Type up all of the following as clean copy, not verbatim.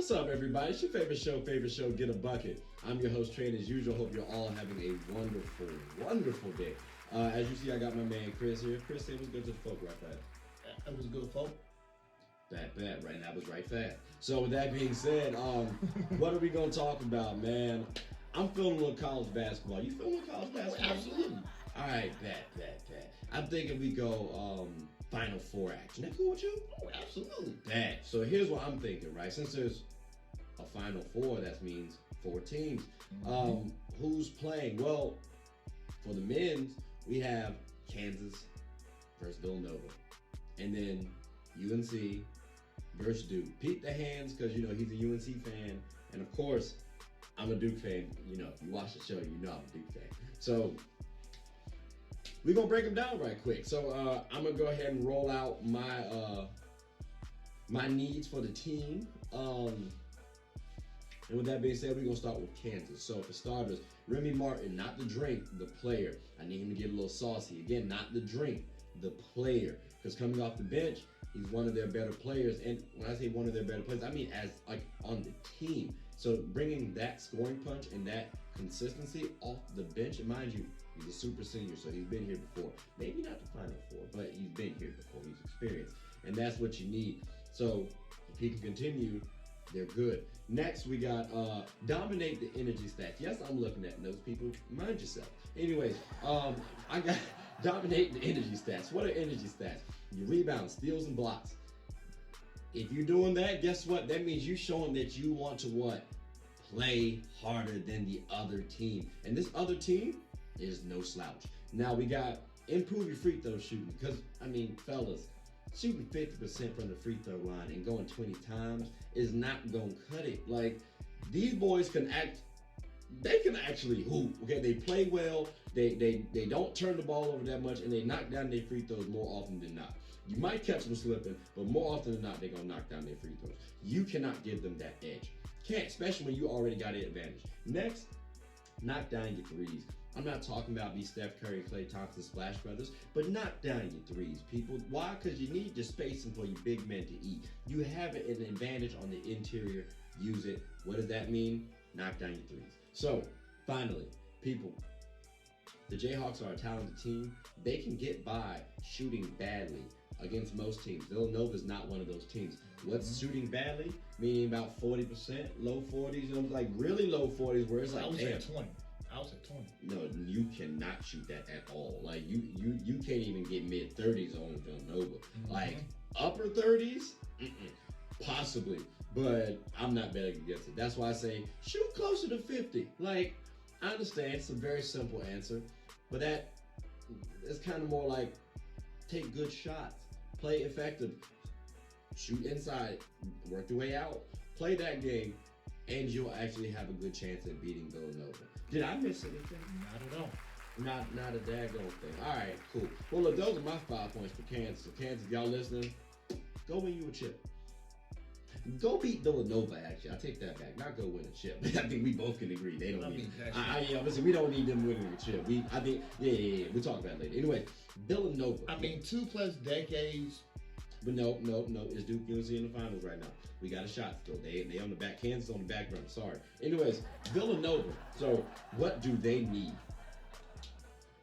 What's up, everybody? It's your favorite show, Get a Bucket. I'm your host, Trey, and as usual, hope you're all having a wonderful, wonderful day. As you see, I got my man Chris here. Chris, say what's good to the folk right fast. That was good, folk. Bad, right? That was right fast. So with that being said, what are we going to talk about, man? I'm feeling a little college basketball. You feeling a little college basketball? Absolutely. All right, bad. I'm thinking we go Final Four action. That cool with you? Oh, absolutely. Bad. So here's what I'm thinking, right? Since there's a Final Four, that means 4 teams. Who's playing? Well, for the men's, we have Kansas versus Villanova. And then UNC versus Duke. Peep the hands because, you know, he's a UNC fan. And, of course, I'm a Duke fan. You know, if you watch the show, you know I'm a Duke fan. So we're going to break them down right quick. So I'm going to go ahead and roll out my my needs for the team. And with that being said, we're going to start with Kansas. So for starters, Remy Martin, not the drink, the player. I need him to get a little saucy. Again, not the drink, the player. Because coming off the bench, he's one of their better players. And when I say one of their better players, I mean as like on the team. So bringing that scoring punch and that consistency off the bench, and mind you, he's a super senior, so he's been here before. Maybe not the Final Four, but he's been here before. He's experienced. And that's what you need. So if he can continue, they're good. Next, we got dominate the energy stats. Yes, I'm looking at those people. Mind yourself. Anyways, I got dominate the energy stats. What are energy stats? Your rebounds, steals, and blocks. If you're doing that, guess what? That means you're showing that you want to what? Play harder than the other team. And this other team is no slouch. Now we got improve your free throw shooting. Because, I mean, fellas, shooting 50% from the free throw line and going 20 times is not going to cut it. Like, these boys can actually hoop, okay? They play well, they don't turn the ball over that much, and they knock down their free throws more often than not. You might catch them slipping, but more often than not, they're going to knock down their free throws. You cannot give them that edge. Can't, especially when you already got an advantage. Next, knock down your threes. I'm not talking about these Steph Curry, Klay Thompson, Splash Brothers, but knock down your threes, people. Why? Because you need the spacing for you big men to eat. You have an advantage on the interior. Use it. What does that mean? Knock down your threes. So, finally, people, the Jayhawks are a talented team. They can get by shooting badly against most teams. Villanova is not one of those teams. What's shooting badly? Meaning about 40%, low 40s, you know, like really low 40s where it's like, I was at 20. No, you cannot shoot that at all. Like you can't even get mid 30s on Villanova. Like upper 30s, possibly, but I'm not betting against it. That's why I say shoot closer to 50. Like, I understand it's a very simple answer, but that is kind of more like take good shots, play effective, shoot inside, work your way out, play that game, and you'll actually have a good chance at beating Villanova. Did I miss anything? Not at all. Not a daggone thing. All right, cool. Well, look, those are my 5 points for Kansas. So Kansas, y'all listening, go win you a chip. Go beat Villanova, actually. I take that back. Not go win a chip. I think we both can agree. They don't need it. Listen, we don't need them winning a chip. We'll talk about it later. Anyway, Villanova. I mean, 2+ decades. But no, it's Duke UNC in the finals right now. We got a shot still. They on the back, Kansas on the back run. Sorry. Anyways, Villanova. So what do they need?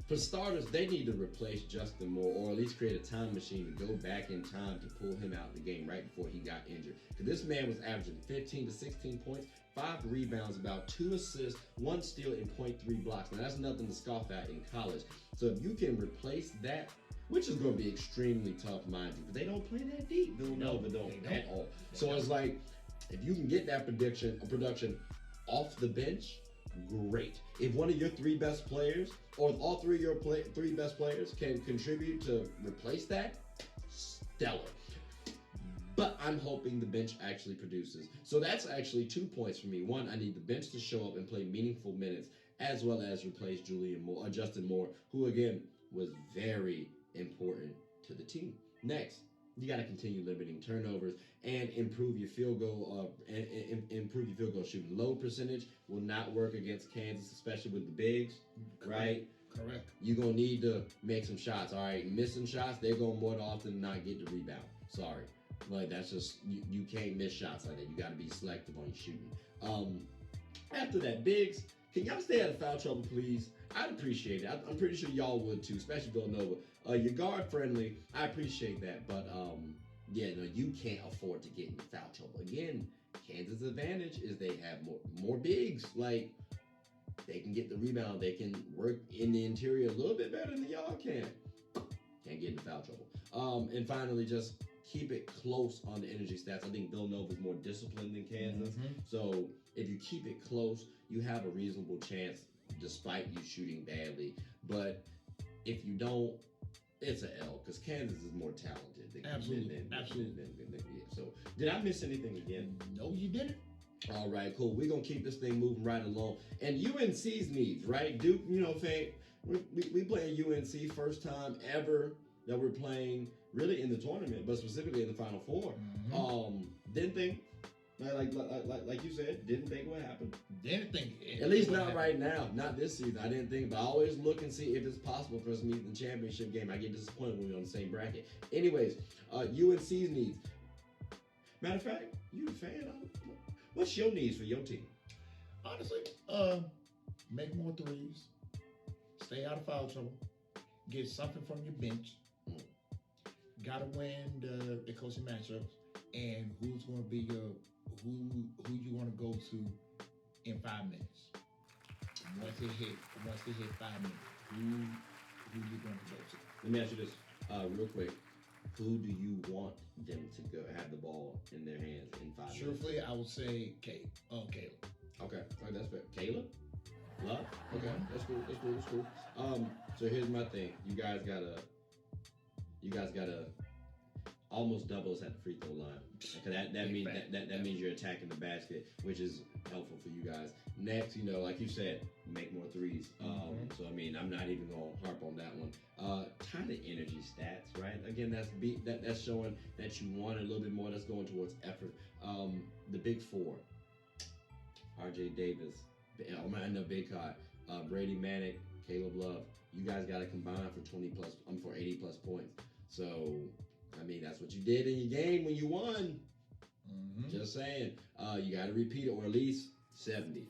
For starters, they need to replace Justin Moore, or at least create a time machine to go back in time to pull him out of the game right before he got injured. Because this man was averaging 15 to 16 points, 5 rebounds, about 2 assists, 1 steal, and 0.3 blocks. Now that's nothing to scoff at in college. So if you can replace that, which is going to be extremely tough, mind you, but they don't play that deep. Villanova don't at all. So it's like, if you can get that production off the bench, great. If one of your 3 best players, or all 3 of your 3 best players can contribute to replace that, stellar. But I'm hoping the bench actually produces. So that's actually 2 points for me. 1, I need the bench to show up and play meaningful minutes, as well as replace Justin Moore, who again was very important to the team. Next, you got to continue limiting turnovers and improve your field goal shooting. Low percentage will not work against Kansas, especially with the bigs, right? Correct. You're going to need to make some shots, all right? Missing shots, they're going to more often than not get the rebound. Sorry. Like that's just you can't miss shots like that. You got to be selective on your shooting. After that, bigs, can y'all stay out of foul trouble, please? I'd appreciate it. I'm pretty sure y'all would too, especially Villanova. You're guard friendly. I appreciate that, but yeah, no, you can't afford to get in foul trouble. Again, Kansas' advantage is they have more bigs. Like they can get the rebound. They can work in the interior a little bit better than y'all can. Can't get into foul trouble. And finally, just keep it close on the energy stats. I think Villanova is more disciplined than Kansas. So if you keep it close, you have a reasonable chance despite you shooting badly. But if you don't, it's an L because Kansas is more talented. Absolutely. So did I miss anything again? No, you didn't. All right, cool. We're going to keep this thing moving right along. And UNC's needs, right? Duke, you know, we playing UNC first time ever that we're playing really in the tournament, but specifically in the Final Four. Didn't think, like you said, didn't think what happened. Didn't think. At least not right now, not this season. I didn't think, but I always look and see if it's possible for us to meet in the championship game. I get disappointed when we're on the same bracket. Anyways, UNC's needs. Matter of fact, you a fan? What's your needs for your team? Honestly, make more threes, stay out of foul trouble, get something from your bench. Gotta win the coaching matchups, and who's going to be your who you want to go to in 5 minutes. Once they hit 5 minutes, who you going to go to? Let me ask you this real quick. Who do you want them to go have the ball in their hands in 5 minutes? Truthfully, I would say Caleb. Okay, all right, that's fair. Caleb? Love? Okay, that's cool. So here's my thing. You guys gotta almost double us at the free throw line. Because that means you're attacking the basket, which is helpful for you guys. Next, you know, like you said, make more threes. So I mean, I'm not even gonna harp on that one. Kind of energy stats, right? Again, that's showing that you want a little bit more. That's going towards effort. The big four: R.J. Davis, Bacot, Brady Manick, Caleb Love. You guys got to combine for 80 plus points. So I mean, that's what you did in your game when you won. Just saying. You got to repeat it, or at least 70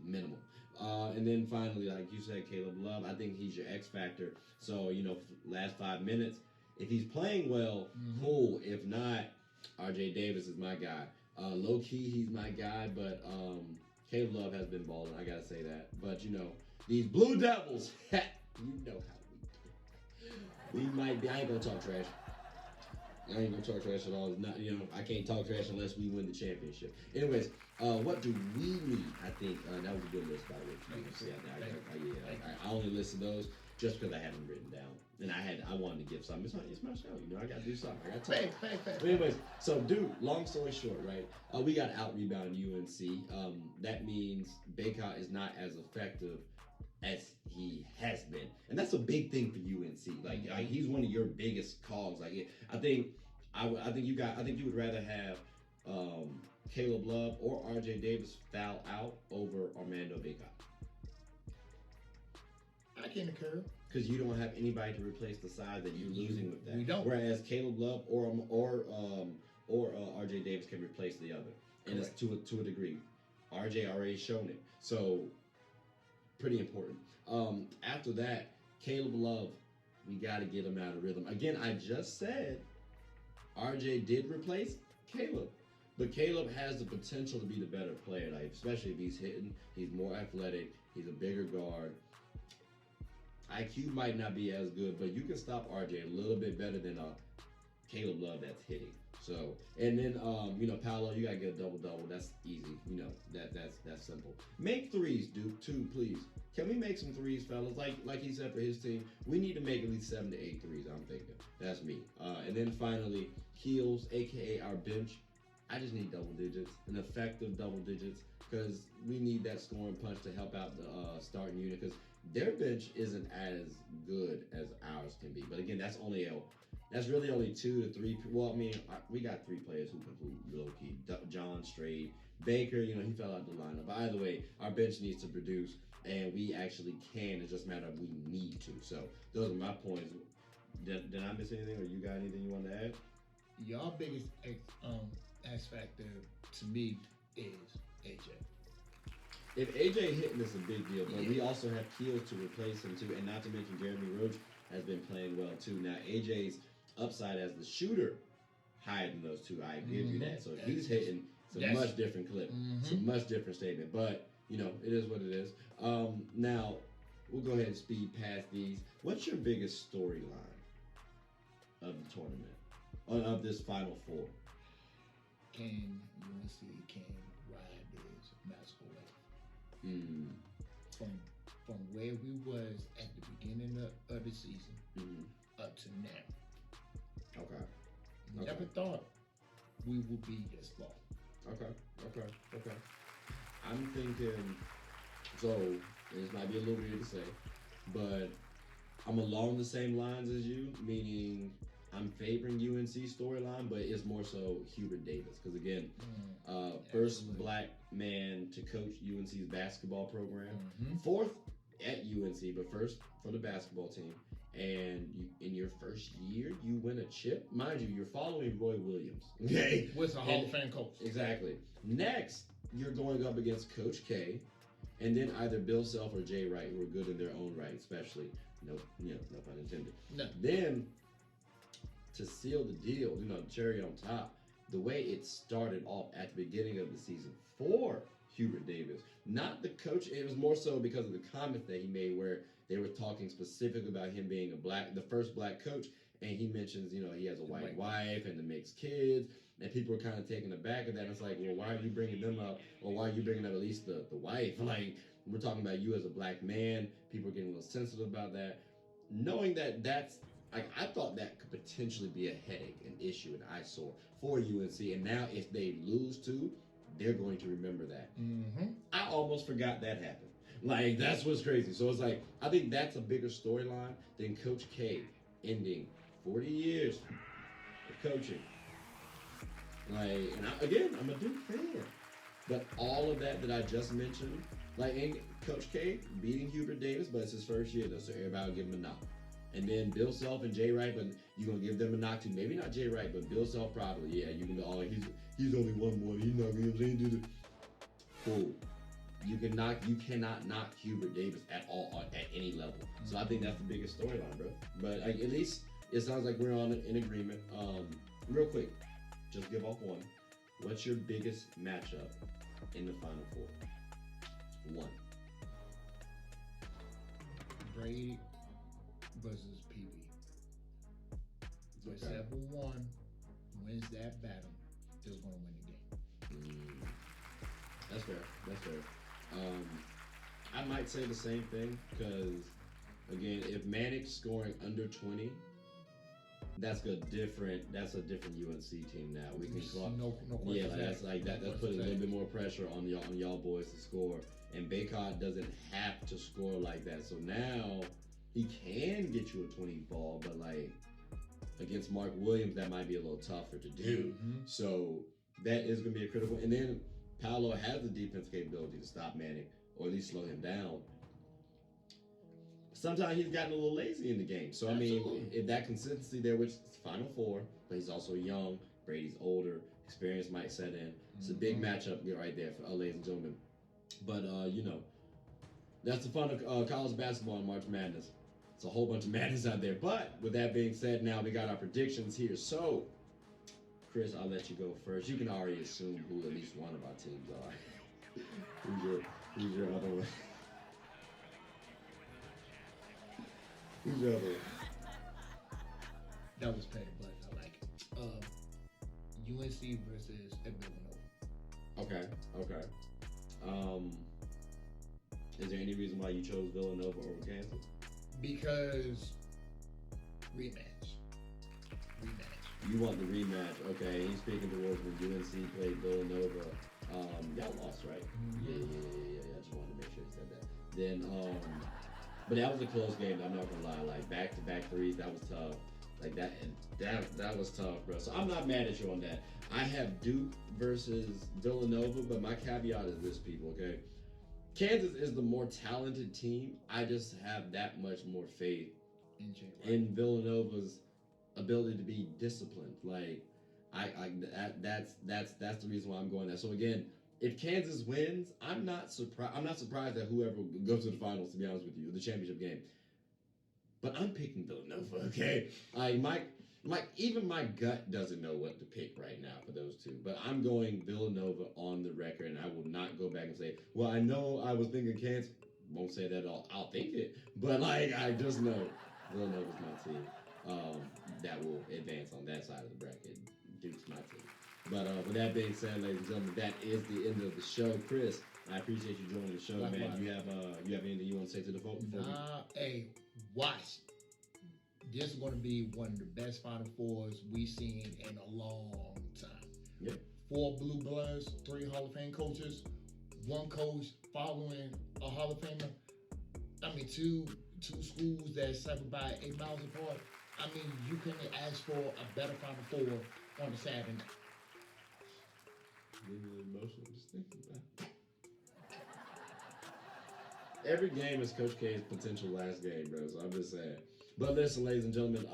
minimum. And then finally, like you said, Caleb Love, I think he's your X factor. So, you know, last 5 minutes, if he's playing well, cool. If not, R.J. Davis is my guy. Low key, he's my guy, but Caleb Love has been balling. I got to say that. But, you know, these Blue Devils, you know how we might be. I ain't going to talk trash. I ain't gonna talk trash at all. It's not, you know, I can't talk trash unless we win the championship. Anyways, what do we need? I think that was a good list, by the way. I only listed those just because I had them written down, and I wanted to give something. It's my show, you know. I gotta do something. I gotta talk. But anyways, so dude, long story short, right? We got out rebound UNC. That means Bacot is not as effective as he has been, and that's a big thing for UNC. Like he's one of your biggest calls. Like I think you would rather have Caleb Love or R.J. Davis foul out over Armando Bacot. I can occur because you don't have anybody to replace the size that you're losing with that. We don't. Whereas Caleb Love or R.J. Davis can replace the other, and it's to a degree. R.J. already shown it, so. Pretty important. After that, Caleb Love, we got to get him out of rhythm. Again, I just said RJ did replace Caleb, but Caleb has the potential to be the better player. Like especially if he's hitting, he's more athletic, he's a bigger guard. IQ might not be as good, but you can stop RJ a little bit better than Caleb Love that's hitting. So, and then, you know, Paolo, you got to get a double-double. That's easy. You know, that's simple. Make threes, Duke, too, please. Can we make some threes, fellas? Like he said for his team, we need to make at least 7 to 8 threes, I'm thinking. That's me. And then finally, Heels, a.k.a. our bench. I just need double digits, an effective double digits, because we need that scoring punch to help out the starting unit, because their bench isn't as good as ours can be. But again, that's really only 2 to 3. Well, I mean, we got 3 players who can hoop low key. John Strayed, Baker, you know, he fell out the lineup. But either way, our bench needs to produce, and we actually can. It's just a matter of we need to. So those are my points. Did I miss anything, or you got anything you want to add? Your biggest X factor to me is AJ. If AJ hitting is a big deal, but Yeah. we also have Keels to replace him too, and not to mention Jeremy Roach has been playing well too. Now AJ's upside as the shooter higher than those two. I give you that. So if he's hitting, it's a Yes. much different clip. It's a much different statement. But you know, it is what it is. Now we'll go ahead and speed past these. What's your biggest storyline of the tournament, of this Final Four? Can UNC can ride this magical wave from where we was at the beginning of the season up to now? Okay. Never thought we would be this far. Okay. I'm thinking, so this might be a little weird to say, but I'm along the same lines as you, meaning I'm favoring UNC storyline, but it's more so Hubert Davis. Because again, first Absolutely. black man to coach UNC's basketball program, Mhm. fourth at UNC, but first for the basketball team. And you, in your first year, you win a chip. Mind you, you're following Roy Williams. Okay? With a Hall of Fame coach. Exactly. Next, you're going up against Coach K, and then either Bill Self or Jay Wright, who are good in their own right, especially. No pun intended. No. Then, to seal the deal, cherry on top, the way it started off at the beginning of the season for Hubert Davis, not the coach. It was more so because of the comments that he made, where they were talking specifically about him being the first black coach, and he mentions, he has a white wife and the mixed kids, and people are kind of taken aback at that. And it's like, well, why are you bringing them up, or why are you bringing up at least the wife? Like, we're talking about you as a black man. People are getting a little sensitive about that, knowing that that's like, I thought that could potentially be a headache, an issue, an eyesore for UNC. And now, if they lose to, they're going to remember that. I almost forgot that happened. Like, that's what's crazy. So it's like, I think that's a bigger storyline than Coach K ending 40 years of coaching. Like, and I'm a Duke fan. But all of that I just mentioned, like, and Coach K beating Hubert Davis, but it's his first year, though, so everybody will give him a knock. And then Bill Self and Jay Wright, but you're going to give them a knock too. Maybe not Jay Wright, but Bill Self probably. Yeah, you can go, he's only won one. He's not going to do the. Cool. You cannot knock Hubert Davis at all at any level. So I think that's the biggest storyline, bro. But at least it sounds like we're in agreement. Real quick, just give off one. What's your biggest matchup in the Final Four? One. Brady versus Pee Wee. Whichever one wins that battle is going to win the game. That's fair. I might say the same thing because, again, if Manic's scoring under 20, that's a different UNC team now. We can call no question. Yeah, that's putting a little bit more pressure on y'all boys to score. And Baycott doesn't have to score like that. So now he can get you a 20 ball, but like against Mark Williams, that might be a little tougher to do. So that is going to be a critical. And then Paolo has the defense capability to stop Manic or at least slow him down. Sometimes he's gotten a little lazy in the game. So, I mean, if that consistency there, which is Final Four, but he's also young, Brady's older, experience might set in. It's a big matchup right there, for ladies and gentlemen. But, that's the fun of college basketball and March Madness. It's a whole bunch of madness out there. But with that being said, now we got our predictions here. So, Chris, I'll let you go first. You can already assume who at least one of our teams are. Who's your other one? Who's your other one? That was petty, but I like it. UNC versus Villanova. Okay. Is there any reason why you chose Villanova over Kansas? Because rematch. You want the rematch, okay? He's speaking towards when UNC played Villanova. Y'all lost, right? Yeah. I just wanted to make sure you said that. Then, but that was a close game. I'm not gonna lie. Like back-to-back threes, that was tough. Like that was tough, bro. So I'm not mad at you on that. I have Duke versus Villanova, but my caveat is this, people. Okay, Kansas is the more talented team. I just have that much more faith in Villanova's ability to be disciplined. Like, That's the reason why I'm going there. So again, if Kansas wins, I'm not surprised that whoever goes to the finals. To be honest with you, the championship game. But I'm picking Villanova. Okay, even my gut doesn't know what to pick right now for those two. But I'm going Villanova on the record, and I will not go back and say, well, I know I was thinking Kansas. Won't say that at all. I'll think it, but I just know Villanova's my team. That will advance on that side of the bracket. Duke's my team. But with that being said, ladies and gentlemen, that is the end of the show. Chris, I appreciate you joining the show, man. You have anything you want to say to the folks? Hey, watch. This is going to be one of the best Final Fours we've seen in a long time. Yeah. 4 blue bloods, 3 Hall of Fame coaches, 1 coach following a Hall of Famer. I mean, two schools that's separated by 8 miles apart. I mean, you couldn't ask for a better Final Four on a Saturday night. Emotional, just thinking about it. Every game is Coach K's potential last game, bro. So I'm just saying. But listen, ladies and gentlemen,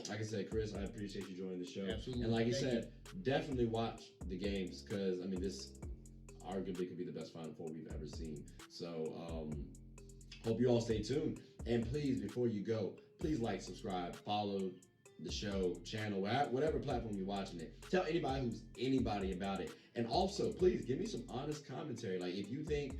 like I said, Chris, I appreciate you joining the show. Absolutely. And like you said, definitely watch the games because I mean this arguably could be the best Final Four we've ever seen. So hope you all stay tuned. And please, before you go, please like, subscribe, follow the show, channel, whatever platform you're watching it. Tell anybody who's anybody about it. And also, please give me some honest commentary. Like if you think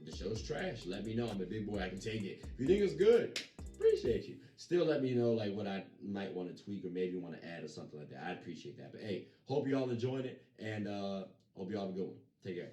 the show's trash, let me know. I'm a big boy, I can take it. If you think it's good, appreciate you. Still let me know like what I might want to tweak or maybe want to add or something like that. I'd appreciate that. But hey, hope you all enjoyed it and hope you all have a good one. Take care.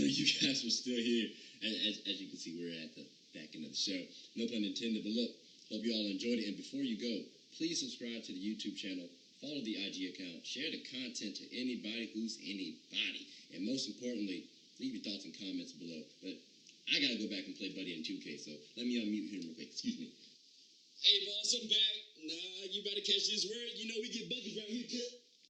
You guys were still here. As you can see, we're at the back end of the show. No pun intended, but look, hope you all enjoyed it. And before you go, please subscribe to the YouTube channel, follow the IG account, share the content to anybody who's anybody. And most importantly, leave your thoughts and comments below. But I got to go back and play Buddy in 2K, so let me unmute him real quick. Excuse me. Hey, boss, I'm back. Nah, you better catch this word. You know we get buckets right here, kid.